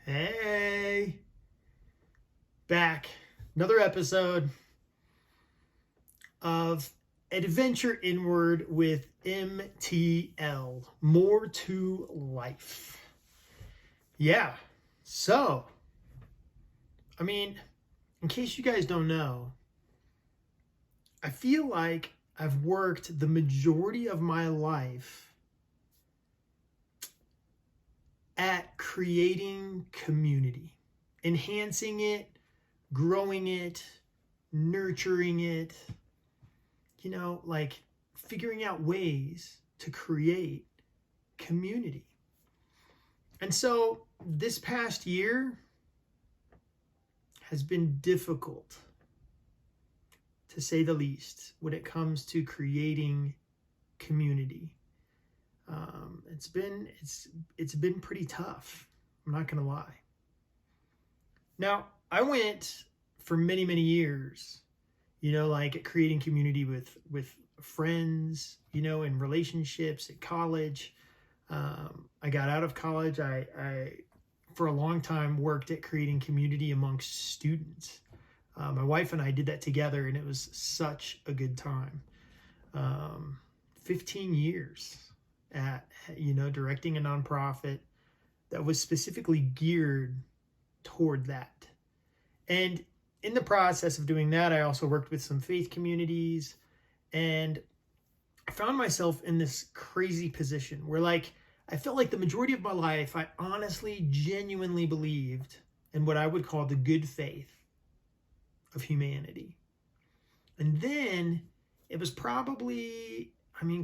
Hey, back. Another episode of Adventure Inward with MTL. More to life. Yeah. So, in case you guys don't know, I feel like I've worked the majority of my life at creating community, enhancing it, growing it, nurturing it, like figuring out ways to create community. And so this past year has been difficult, to say the least, when it comes to creating community. It's been pretty tough. I'm not gonna lie. Now, I went for many years, like creating community with friends, in relationships at college. I got out of college. I for a long time worked at creating community amongst students. My wife and I did that together, and it was such a good time. 15 years at directing a nonprofit that was specifically geared toward that. And in the process of doing that, I also worked with some faith communities, and I found myself in this crazy position where, I felt like the majority of my life, I honestly, genuinely believed in what I would call the good faith of humanity. And then it was probably,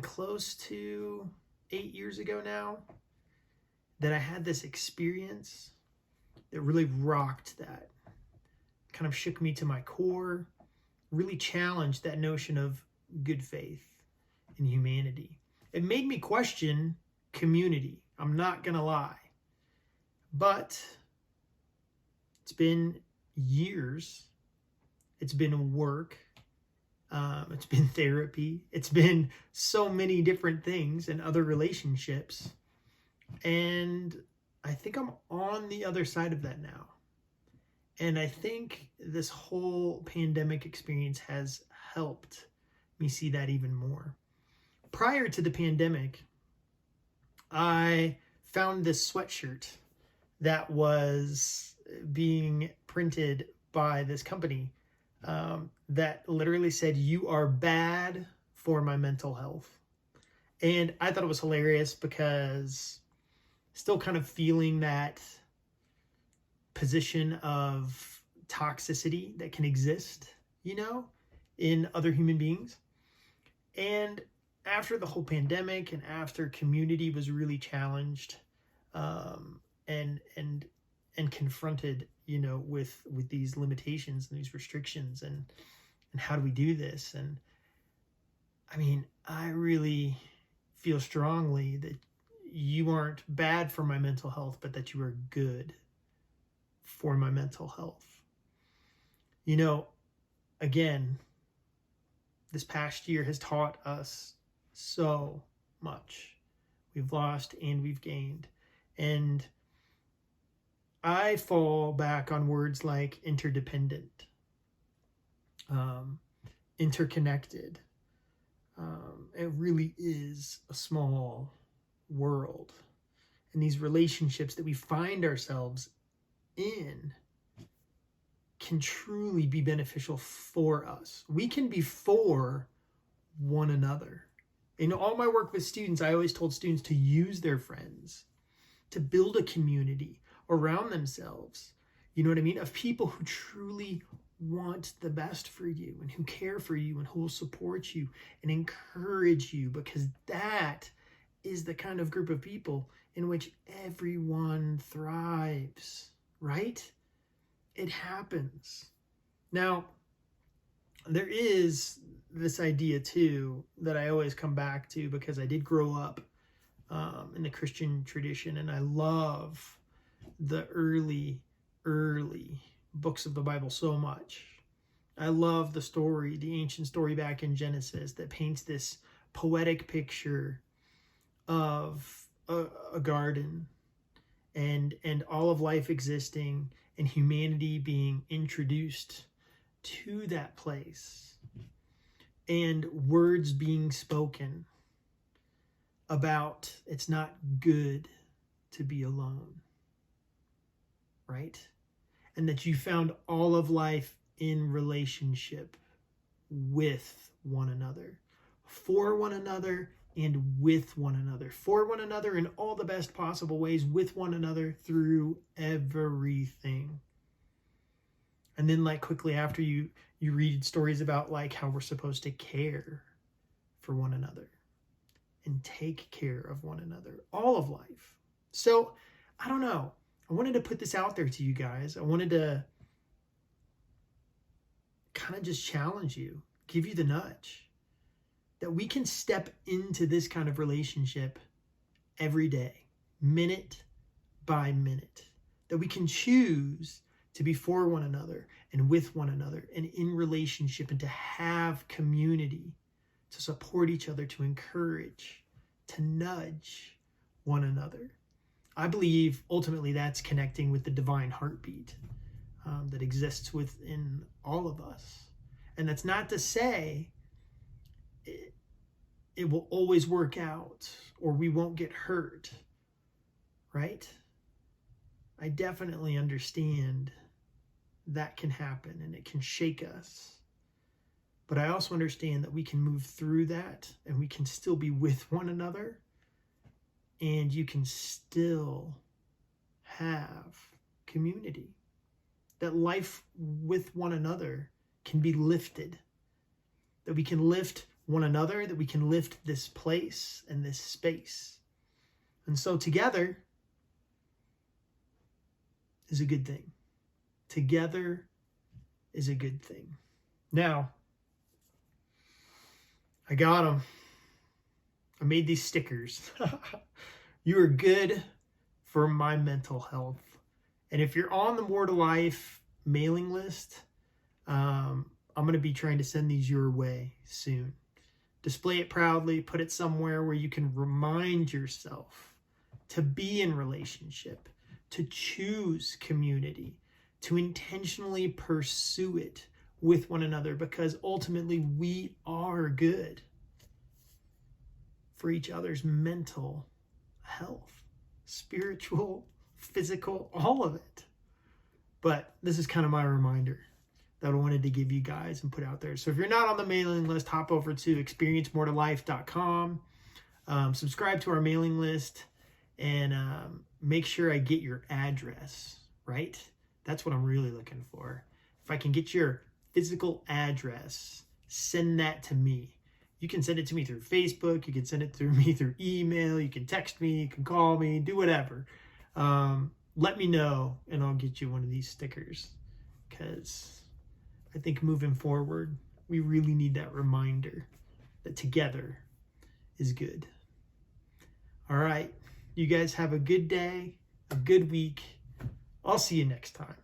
close to 8 years ago now, that I had this experience that really rocked that. Kind of shook me to my core, really challenged that notion of good faith in humanity. It made me question community. I'm not gonna lie. But it's been years. It's been work. It's been therapy. It's been so many different things and other relationships. And I think I'm on the other side of that now. And I think this whole pandemic experience has helped me see that even more. Prior to the pandemic, I found this sweatshirt that was being printed by this company that literally said, "You are bad for my mental health." And I thought it was hilarious because still kind of feeling that position of toxicity that can exist, in other human beings. And after the whole pandemic and after community was really challenged, and confronted, with these limitations and these restrictions, and how do we do this? And I really feel strongly that you aren't bad for my mental health, but that you are good for my mental health. Again, this past year has taught us so much. We've lost and we've gained. And I fall back on words like interdependent, interconnected. It really is a small world. And these relationships that we find ourselves in can truly be beneficial for us. We can be for one another. In all my work with students, I always told students to use their friends to build a community around themselves, of people who truly want the best for you and who care for you and who will support you and encourage you, because that is the kind of group of people in which everyone thrives, right? It happens. Now, there is this idea too that I always come back to, because I did grow up in the Christian tradition, and I love the early books of the Bible so much. I love the ancient story back in Genesis that paints this poetic picture of a garden and all of life existing and humanity being introduced to that place, and words being spoken about it's not good to be alone, right? And that you found all of life in relationship with one another, for one another, and with one another, for one another in all the best possible ways, with one another through everything. And then like quickly after you read stories about like how we're supposed to care for one another and take care of one another, all of life. So I don't know. I wanted to put this out there to you guys. I wanted to kind of just challenge you, give you the nudge that we can step into this kind of relationship every day, minute by minute, that we can choose to be for one another and with one another and in relationship, and to have community, to support each other, to encourage, to nudge one another. I believe ultimately that's connecting with the divine heartbeat that exists within all of us. And that's not to say it will always work out or we won't get hurt, right? I definitely understand that can happen and it can shake us. But I also understand that we can move through that and we can still be with one another, and you can still have community. That life with one another can be lifted. That we can lift one another, that we can lift this place and this space. And so together is a good thing. Together is a good thing. Now, I got them. I made these stickers. You are good for my mental health. And if you're on the More to Life mailing list, I'm going to be trying to send these your way soon. Display it proudly, put it somewhere where you can remind yourself to be in relationship, to choose community, to intentionally pursue it with one another, because ultimately we are good for each other's mental health, spiritual, physical, all of it. But this is kind of my reminder that I wanted to give you guys and put out there. So if you're not on the mailing list, hop over to experiencemortolife.com, subscribe to our mailing list, and make sure I get your address, right? That's what I'm really looking for. If I can get your physical address, send that to me. You can send it to me through Facebook. You can send it to me through email. You can text me. You can call me. Do whatever. Let me know, and I'll get you one of these stickers, because I think moving forward, we really need that reminder that together is good. All right. You guys have a good day, a good week. I'll see you next time.